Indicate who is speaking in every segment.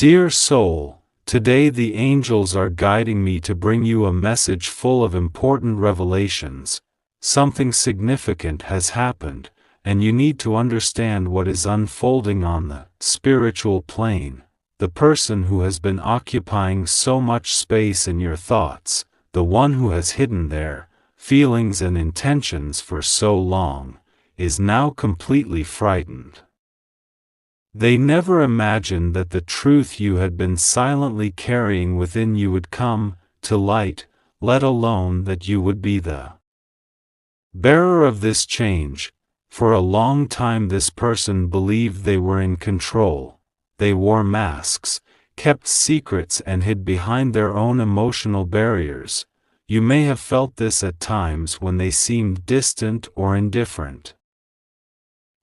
Speaker 1: Dear soul, today the angels are guiding me to bring you a message full of important revelations. Something significant has happened, and you need to understand what is unfolding on the spiritual plane. The person who has been occupying so much space in your thoughts, the one who has hidden their feelings and intentions for so long, is now completely frightened. They never imagined that the truth you had been silently carrying within you would come to light, let alone that you would be the bearer of this change. For a long time this person believed they were in control. They wore masks, kept secrets and hid behind their own emotional barriers. You may have felt this at times when they seemed distant or indifferent,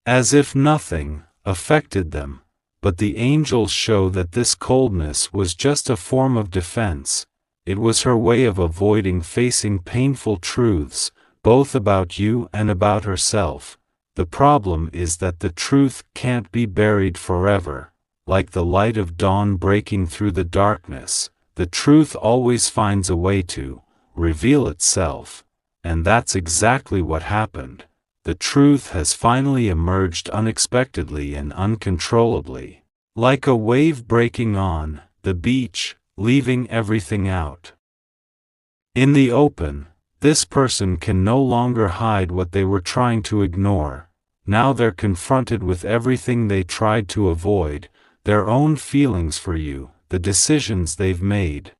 Speaker 1: as if nothing affected them. But the angels show that this coldness was just a form of defense. It was her way of avoiding facing painful truths, both about you and about herself. The problem is that the truth can't be buried forever. Like the light of dawn breaking through the darkness, the truth always finds a way to reveal itself. And that's exactly what happened. The truth has finally emerged unexpectedly and uncontrollably, like a wave breaking on the beach, leaving everything out in the open. This person can no longer hide what they were trying to ignore. Now they're confronted with everything they tried to avoid, their own feelings for you, the decisions they've made,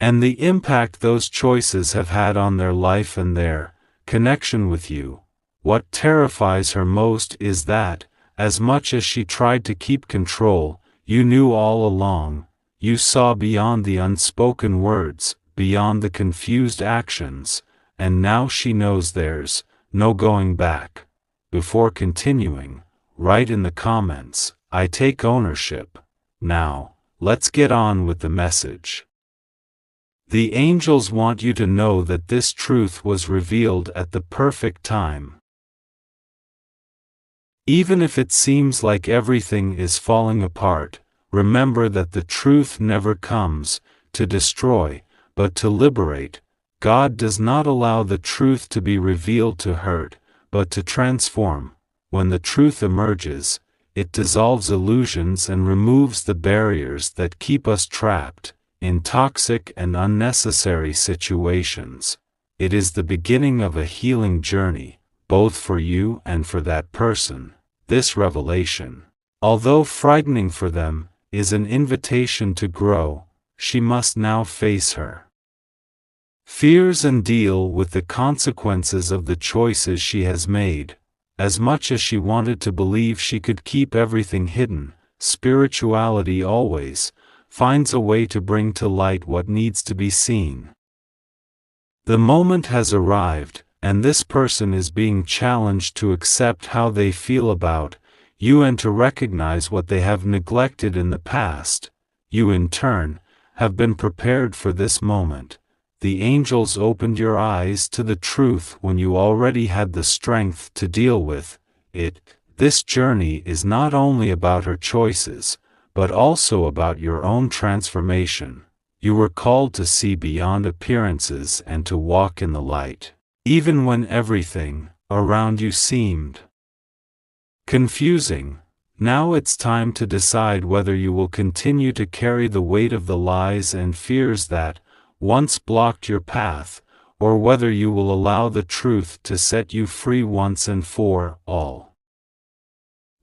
Speaker 1: and the impact those choices have had on their life and their connection with you. What terrifies her most is that, as much as she tried to keep control, you knew all along. You saw beyond the unspoken words, beyond the confused actions, and now she knows there's no going back. Before continuing, write in the comments, "I take ownership." Now, let's get on with the message. The angels want you to know that this truth was revealed at the perfect time. Even if it seems like everything is falling apart, remember that the truth never comes to destroy, but to liberate. God does not allow the truth to be revealed to hurt, but to transform. When the truth emerges, it dissolves illusions and removes the barriers that keep us trapped in toxic and unnecessary situations. It is the beginning of a healing journey, both for you and for that person. This revelation, although frightening for them, is an invitation to grow. She must now face her fears and deal with the consequences of the choices she has made. As much as she wanted to believe she could keep everything hidden, spirituality always finds a way to bring to light what needs to be seen. The moment has arrived, and this person is being challenged to accept how they feel about you and to recognize what they have neglected in the past. You in turn have been prepared for this moment. The angels opened your eyes to the truth when you already had the strength to deal with it. This journey is not only about her choices, but also about your own transformation. You were called to see beyond appearances and to walk in the light, even when everything around you seemed confusing. Now it's time to decide whether you will continue to carry the weight of the lies and fears that once blocked your path, or whether you will allow the truth to set you free once and for all.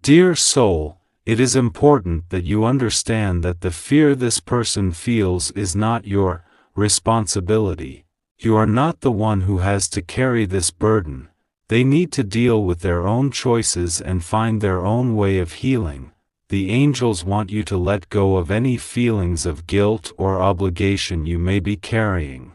Speaker 1: Dear soul, it is important that you understand that the fear this person feels is not your responsibility. You are not the one who has to carry this burden. They need to deal with their own choices and find their own way of healing. The angels want you to let go of any feelings of guilt or obligation you may be carrying.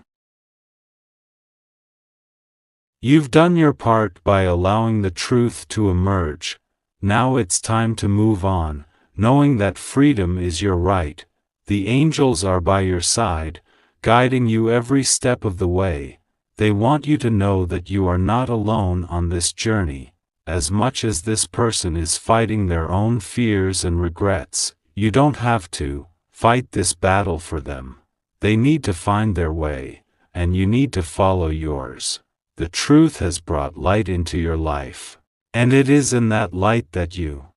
Speaker 1: You've done your part by allowing the truth to emerge. Now it's time to move on, knowing that freedom is your right. The angels are by your side, guiding you every step of the way. They want you to know that you are not alone on this journey. As much as this person is fighting their own fears and regrets, You don't have to fight this battle for them. They need to find their way, and you need to follow yours. The truth has brought light into your life, and it is in that light that you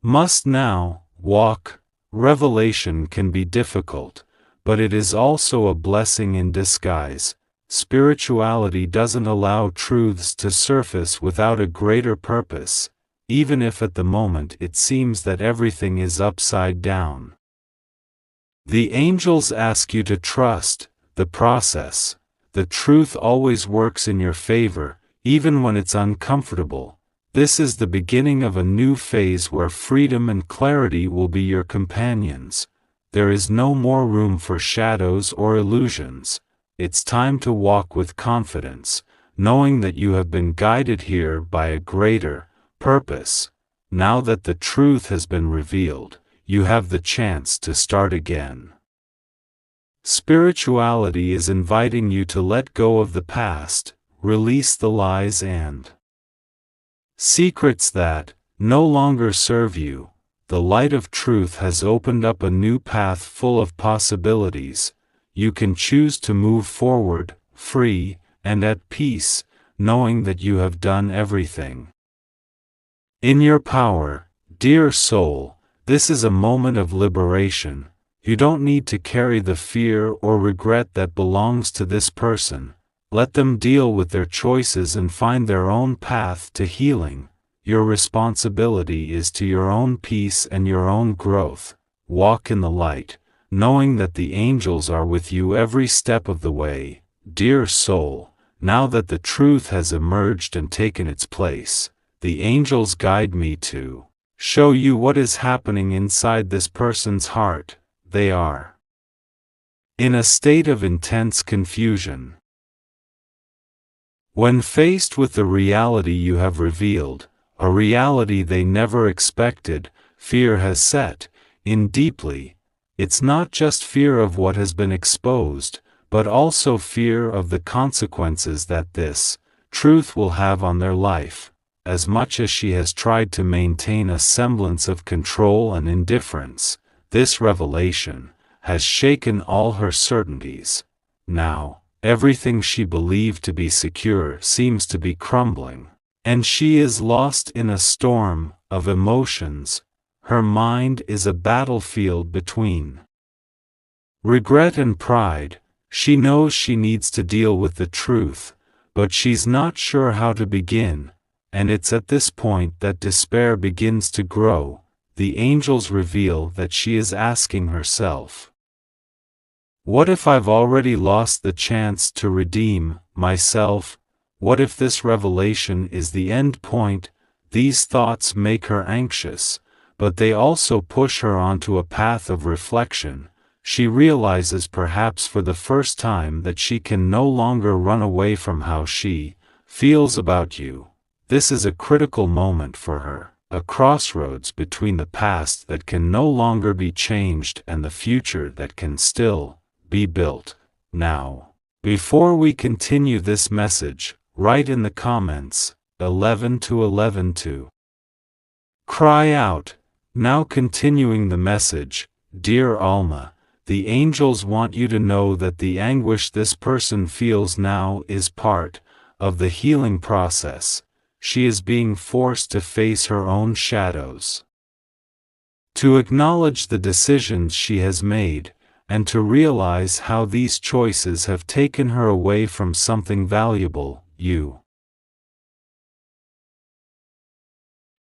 Speaker 1: must now walk. Revelation can be difficult, but it is also a blessing in disguise. Spirituality doesn't allow truths to surface without a greater purpose, even if at the moment it seems that everything is upside down. The angels ask you to trust the process. The truth always works in your favor, even when it's uncomfortable. This is the beginning of a new phase where freedom and clarity will be your companions. There is no more room for shadows or illusions. It's time to walk with confidence, knowing that you have been guided here by a greater purpose. Now that the truth has been revealed, you have the chance to start again. Spirituality is inviting you to let go of the past, release the lies and secrets that no longer serve you. The light of truth has opened up a new path full of possibilities. You can choose to move forward, free, and at peace, knowing that you have done everything in your power. Dear soul, this is a moment of liberation. You don't need to carry the fear or regret that belongs to this person. Let them deal with their choices and find their own path to healing. Your responsibility is to your own peace and your own growth. Walk in the light, knowing that the angels are with you every step of the way. Dear soul, now that the truth has emerged and taken its place, the angels guide me to show you what is happening inside this person's heart. They are in a state of intense confusion. When faced with the reality you have revealed, a reality they never expected, fear has set in deeply. It's not just fear of what has been exposed, but also fear of the consequences that this truth will have on their life. As much as she has tried to maintain a semblance of control and indifference, this revelation has shaken all her certainties. Now, everything she believed to be secure seems to be crumbling, and she is lost in a storm of emotions. Her mind is a battlefield between regret and pride. She knows she needs to deal with the truth, but she's not sure how to begin, and it's at this point that despair begins to grow. The angels reveal that she is asking herself, what if I've already lost the chance to redeem myself? What if this revelation is the end point? These thoughts make her anxious, but they also push her onto a path of reflection. She realizes perhaps for the first time that she can no longer run away from how she feels about you. This is a critical moment for her, a crossroads between the past that can no longer be changed and the future that can still be built. Now, before we continue this message, write in the comments 11 to 11 to cry out. Now continuing the message, dear Alma, the angels want you to know that the anguish this person feels now is part of the healing process. She is being forced to face her own shadows, to acknowledge the decisions she has made, and to realize how these choices have taken her away from something valuable, you.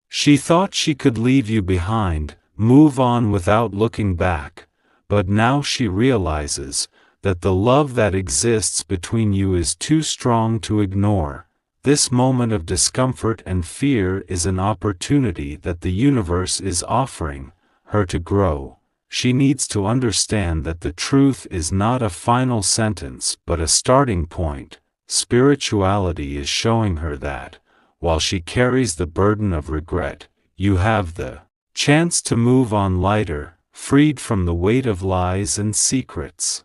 Speaker 1: She thought she could leave you behind, move on without looking back, but now she realizes that the love that exists between you is too strong to ignore. This moment of discomfort and fear is an opportunity that the universe is offering her to grow. She needs to understand that the truth is not a final sentence but a starting point. Spirituality is showing her that, while she carries the burden of regret, you have the chance to move on lighter, freed from the weight of lies and secrets.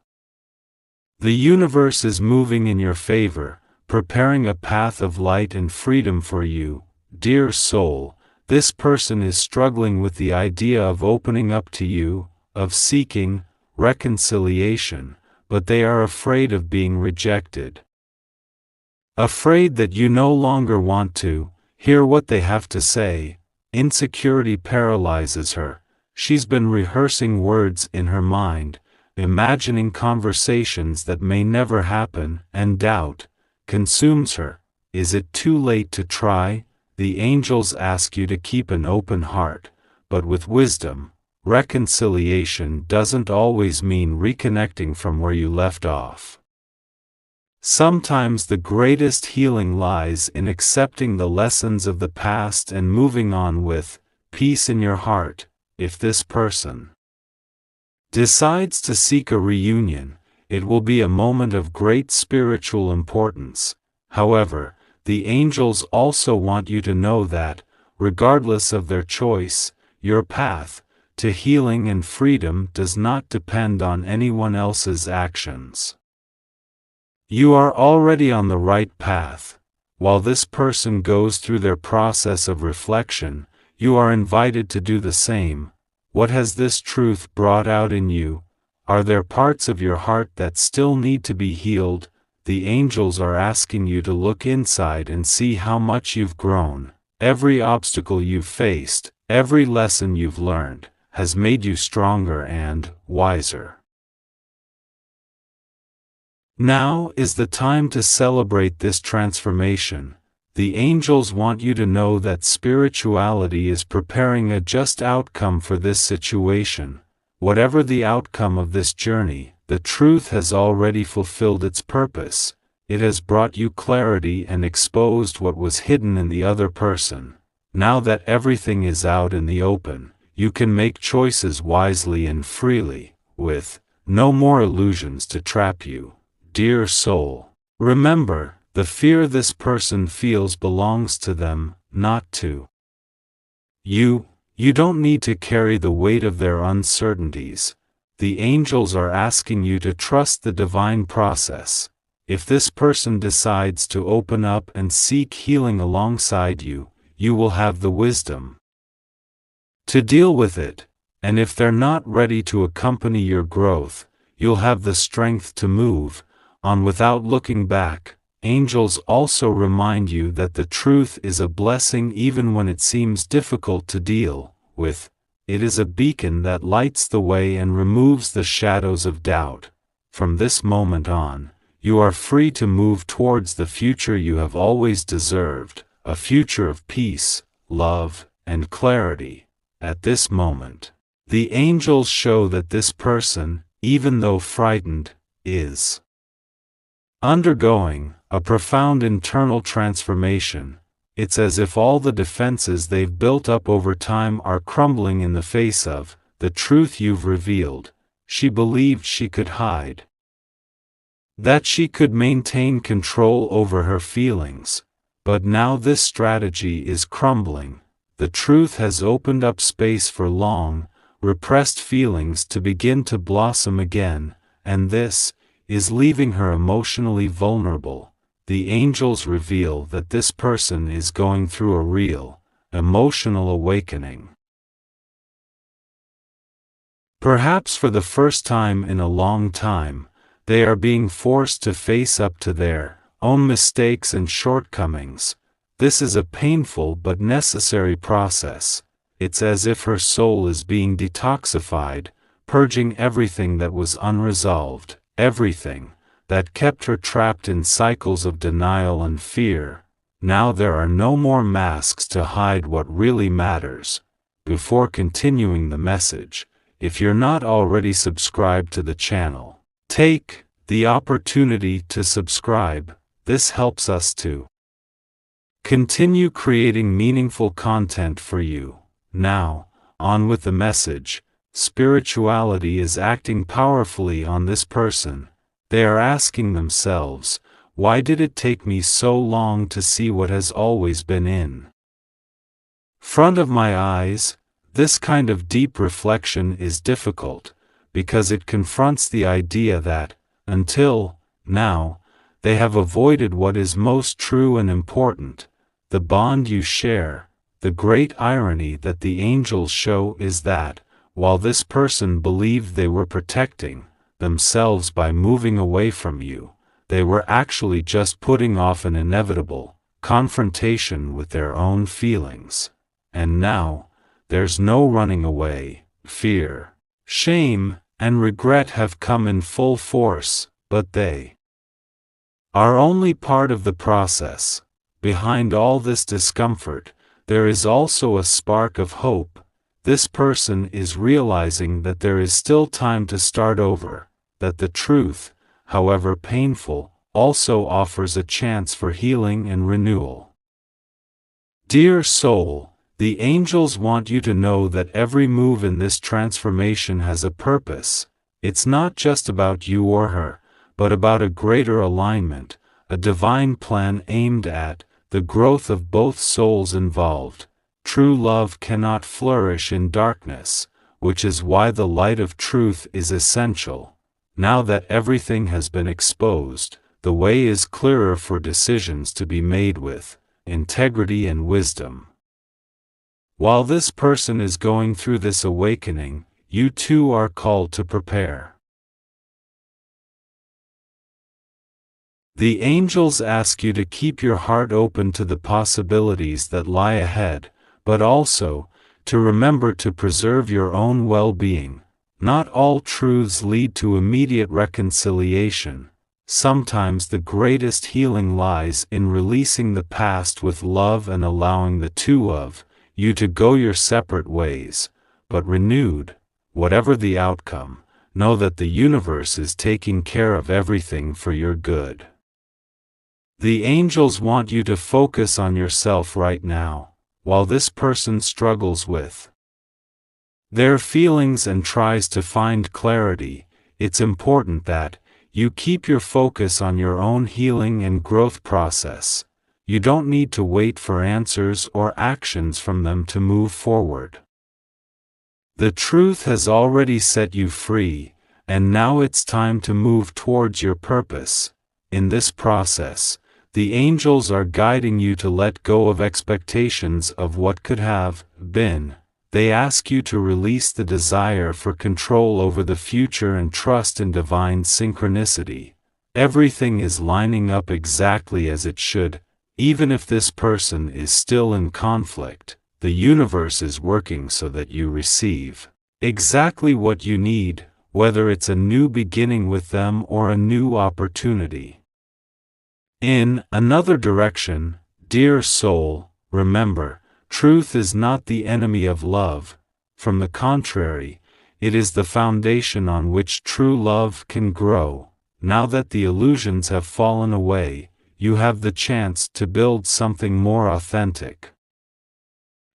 Speaker 1: The universe is moving in your favor, preparing a path of light and freedom for you. Dear soul, This person is struggling with the idea of opening up to you, of seeking reconciliation, but they are afraid of being rejected. Afraid that you no longer want to hear what they have to say. Insecurity paralyzes her. She's been rehearsing words in her mind, imagining conversations that may never happen, and doubt consumes her. Is it too late to try? The angels ask you to keep an open heart, but with wisdom. Reconciliation doesn't always mean reconnecting from where you left off. Sometimes the greatest healing lies in accepting the lessons of the past and moving on with peace in your heart. If this person decides to seek a reunion, it will be a moment of great spiritual importance. However, the angels also want you to know that, regardless of their choice, your path to healing and freedom does not depend on anyone else's actions. You are already on the right path. While this person goes through their process of reflection, you are invited to do the same. What has this truth brought out in you? Are there parts of your heart that still need to be healed? The angels are asking you to look inside and see how much you've grown. Every obstacle you've faced, every lesson you've learned, has made you stronger and wiser. Now is the time to celebrate this transformation. The angels want you to know that spirituality is preparing a just outcome for this situation. Whatever the outcome of this journey, the truth has already fulfilled its purpose. It has brought you clarity and exposed what was hidden in the other person. Now that everything is out in the open, you can make choices wisely and freely, with no more illusions to trap you. Dear soul, remember, the fear this person feels belongs to them, not to you. You don't need to carry the weight of their uncertainties. The angels are asking you to trust the divine process. If this person decides to open up and seek healing alongside you, you will have the wisdom to deal with it, and if they're not ready to accompany your growth, you'll have the strength to move on without looking back. Angels also remind you that the truth is a blessing even when it seems difficult to deal with. It is a beacon that lights the way and removes the shadows of doubt. From this moment on, you are free to move towards the future you have always deserved, a future of peace, love, and clarity. At this moment, the angels show that this person, even though frightened, is undergoing a profound internal transformation. It's as if all the defenses they've built up over time are crumbling in the face of the truth you've revealed. She believed she could hide, that she could maintain control over her feelings. But now this strategy is crumbling. The truth has opened up space for long repressed feelings to begin to blossom again, and this is leaving her emotionally vulnerable. The angels reveal that this person is going through a real, emotional awakening. Perhaps for the first time in a long time, they are being forced to face up to their own mistakes and shortcomings. This is a painful but necessary process. It's as if her soul is being detoxified, purging everything that was unresolved, everything that kept her trapped in cycles of denial and fear. Now there are no more masks to hide what really matters. Before continuing the message, if you're not already subscribed to the channel, take the opportunity to subscribe. This helps us to continue creating meaningful content for you. Now, on with the message. Spirituality is acting powerfully on this person. They are asking themselves, why did it take me so long to see what has always been in front of my eyes? This kind of deep reflection is difficult, because it confronts the idea that, until now, they have avoided what is most true and important, the bond you share, The great irony that the angels show is that, while this person believed they were protecting themselves by moving away from you, they were actually just putting off an inevitable confrontation with their own feelings. And now, there's no running away. Fear, shame, and regret have come in full force, but they are only part of the process. Behind all this discomfort, there is also a spark of hope. This person is realizing that there is still time to start over, that the truth, however painful, also offers a chance for healing and renewal. Dear soul, the angels want you to know that every move in this transformation has a purpose. It's not just about you or her, but about a greater alignment, a divine plan aimed at the growth of both souls involved. True love cannot flourish in darkness, which is why the light of truth is essential. Now that everything has been exposed, the way is clearer for decisions to be made with integrity and wisdom. While this person is going through this awakening, you too are called to prepare. The angels ask you to keep your heart open to the possibilities that lie ahead, but also, to remember to preserve your own well-being. Not all truths lead to immediate reconciliation. Sometimes the greatest healing lies in releasing the past with love and allowing the two of you to go your separate ways, but renewed. Whatever the outcome, know that the universe is taking care of everything for your good. The angels want you to focus on yourself right now, while this person struggles with their feelings and tries to find clarity. It's important that you keep your focus on your own healing and growth process. You don't need to wait for answers or actions from them to move forward. The truth has already set you free, and now it's time to move towards your purpose. In this process, the angels are guiding you to let go of expectations of what could have been. They ask you to release the desire for control over the future and trust in divine synchronicity. Everything is lining up exactly as it should. Even if this person is still in conflict, the universe is working so that you receive exactly what you need, whether it's a new beginning with them or a new opportunity. In another direction, dear soul, remember, truth is not the enemy of love. From the contrary, it is the foundation on which true love can grow. Now that the illusions have fallen away, you have the chance to build something more authentic.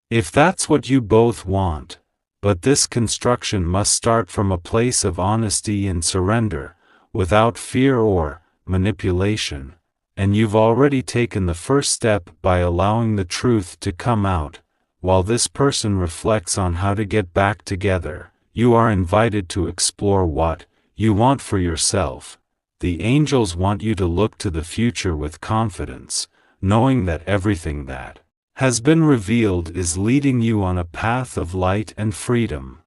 Speaker 1: If that's what you both want, but this construction must start from a place of honesty and surrender, without fear or manipulation. And you've already taken the first step by allowing the truth to come out. While this person reflects on how to get back together, you are invited to explore what you want for yourself. The angels want you to look to the future with confidence, knowing that everything that has been revealed is leading you on a path of light and freedom.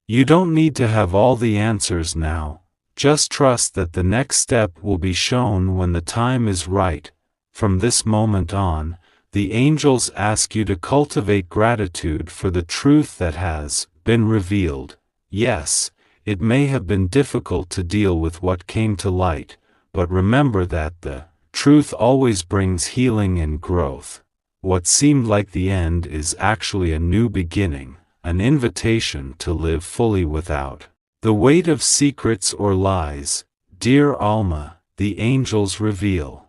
Speaker 1: You don't need to have all the answers now. Just trust that the next step will be shown when the time is right. From this moment on, the angels ask you to cultivate gratitude for the truth that has been revealed. Yes, it may have been difficult to deal with what came to light, but remember that the truth always brings healing and growth. What seemed like the end is actually a new beginning, an invitation to live fully without the weight of secrets or lies. Dear Alma, the angels reveal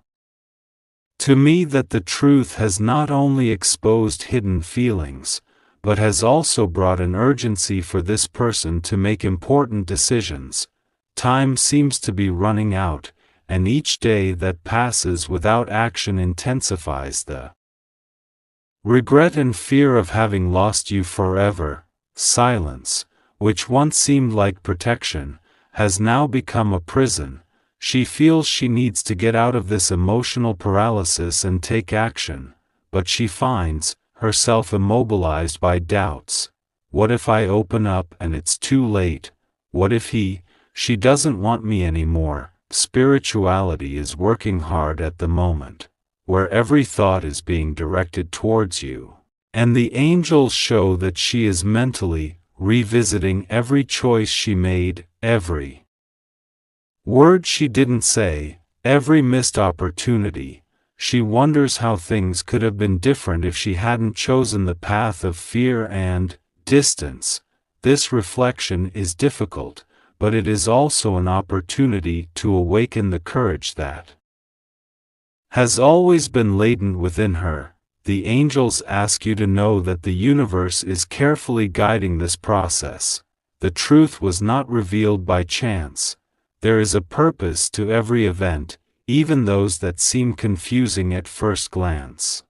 Speaker 1: to me that the truth has not only exposed hidden feelings, but has also brought an urgency for this person to make important decisions. Time seems to be running out, and each day that passes without action intensifies the regret and fear of having lost you forever. Silence, which once seemed like protection, has now become a prison. She feels she needs to get out of this emotional paralysis and take action, but she finds herself immobilized by doubts. What if I open up and it's too late? What if she doesn't want me anymore? Spirituality is working hard at the moment, where every thought is being directed towards you. And the angels show that she is mentally revisiting every choice she made, every word she didn't say, every missed opportunity. She wonders how things could have been different if she hadn't chosen the path of fear and distance. This reflection is difficult, but it is also an opportunity to awaken the courage that has always been latent within her. The angels ask you to know that the universe is carefully guiding this process. The truth was not revealed by chance. There is a purpose to every event, even those that seem confusing at first glance.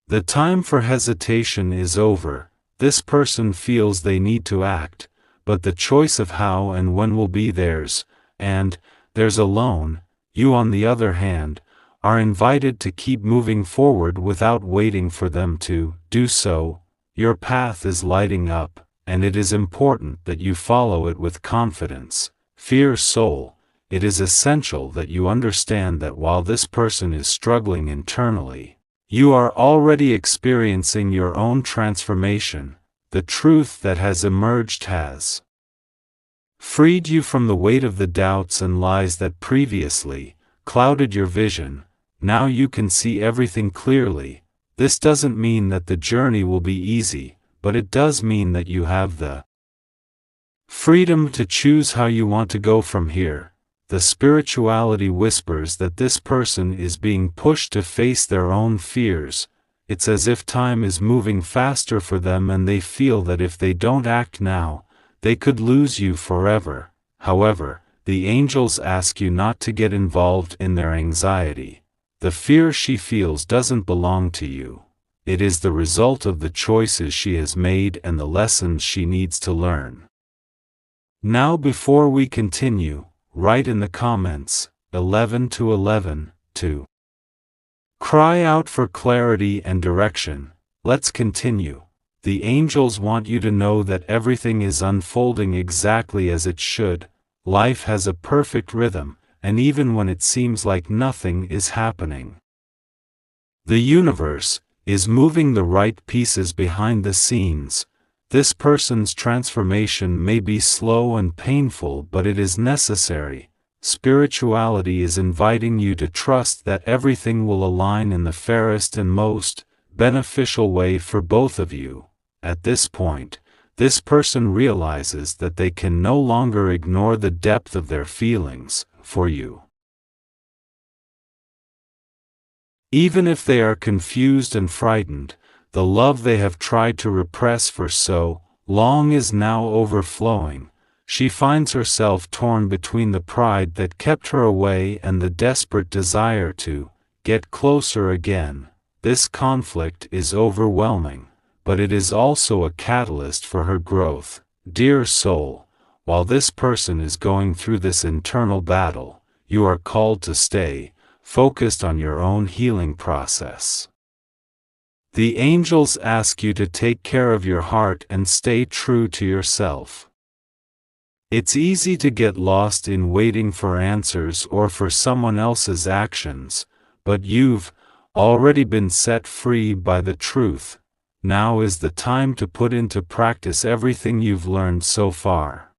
Speaker 1: The time for hesitation is over. This person feels they need to act, but the choice of how and when will be theirs, and theirs alone. You, on the other hand, are invited to keep moving forward without waiting for them to do so. Your path is lighting up, and it is important that you follow it with confidence. Fear soul, it is essential that you understand that while this person is struggling internally, you are already experiencing your own transformation. The truth that has emerged has freed you from the weight of the doubts and lies that previously clouded your vision. Now you can see everything clearly. This doesn't mean that the journey will be easy, but it does mean that you have the freedom to choose how you want to go from here. The spirituality whispers that this person is being pushed to face their own fears. It's as if time is moving faster for them and they feel that if they don't act now, they could lose you forever. However, the angels ask you not to get involved in their anxiety. The fear she feels doesn't belong to you. It is the result of the choices she has made and the lessons she needs to learn. Now, before we continue, write in the comments 11 to 11 to cry out for clarity and direction. Let's continue. The angels want you to know that everything is unfolding exactly as it should. Life has a perfect rhythm, and even when it seems like nothing is happening, the universe is moving the right pieces behind the scenes. This person's transformation may be slow and painful, but it is necessary. Spirituality is inviting you to trust that everything will align in the fairest and most beneficial way for both of you. At this point, this person realizes that they can no longer ignore the depth of their feelings for you. Even if they are confused and frightened, the love they have tried to repress for so long is now overflowing. She finds herself torn between the pride that kept her away and the desperate desire to get closer again. This conflict is overwhelming, but it is also a catalyst for her growth. Dear soul, while this person is going through this internal battle, you are called to stay focused on your own healing process. The angels ask you to take care of your heart and stay true to yourself. It's easy to get lost in waiting for answers or for someone else's actions, but you've already been set free by the truth. Now is the time to put into practice everything you've learned so far.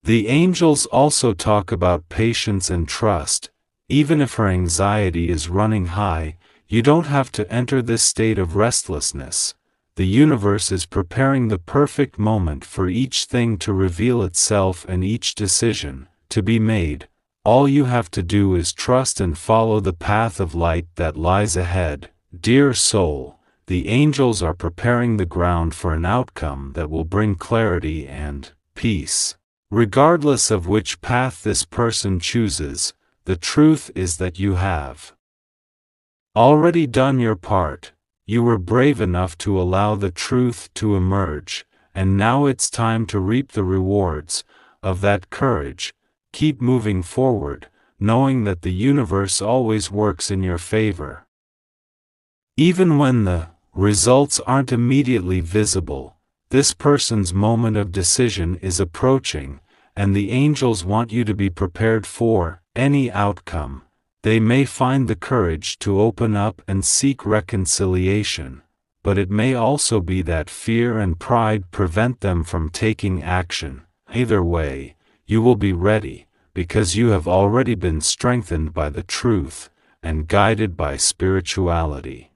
Speaker 1: The angels also talk about patience and trust. Even if her anxiety is running high, you don't have to enter this state of restlessness. The universe is preparing the perfect moment for each thing to reveal itself and each decision to be made. All you have to do is trust and follow the path of light that lies ahead. Dear soul, the angels are preparing the ground for an outcome that will bring clarity and peace. Regardless of which path this person chooses, the truth is that you have already done your part. You were brave enough to allow the truth to emerge, and now it's time to reap the rewards. of that courage, keep moving forward, knowing that the universe always works in your favor. Even when the results aren't immediately visible, this person's moment of decision is approaching, and the angels want you to be prepared for any outcome. They may find the courage to open up and seek reconciliation, but it may also be that fear and pride prevent them from taking action. Either way, you will be ready, because you have already been strengthened by the truth, and guided by spirituality.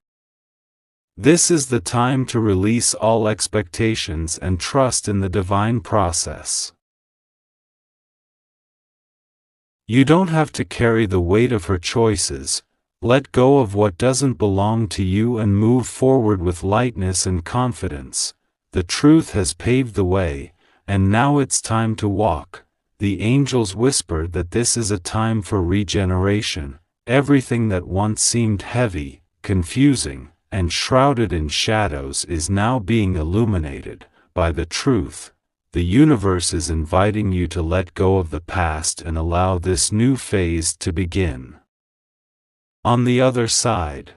Speaker 1: This is the time to release all expectations and trust in the divine process. You don't have to carry the weight of her choices. Let go of what doesn't belong to you and move forward with lightness and confidence. The truth has paved the way, and now it's time to walk. The angels whisper that this is a time for regeneration. Everything that once seemed heavy, confusing, and shrouded in shadows is now being illuminated by the truth. The universe is inviting you to let go of the past and allow this new phase to begin. On the other side,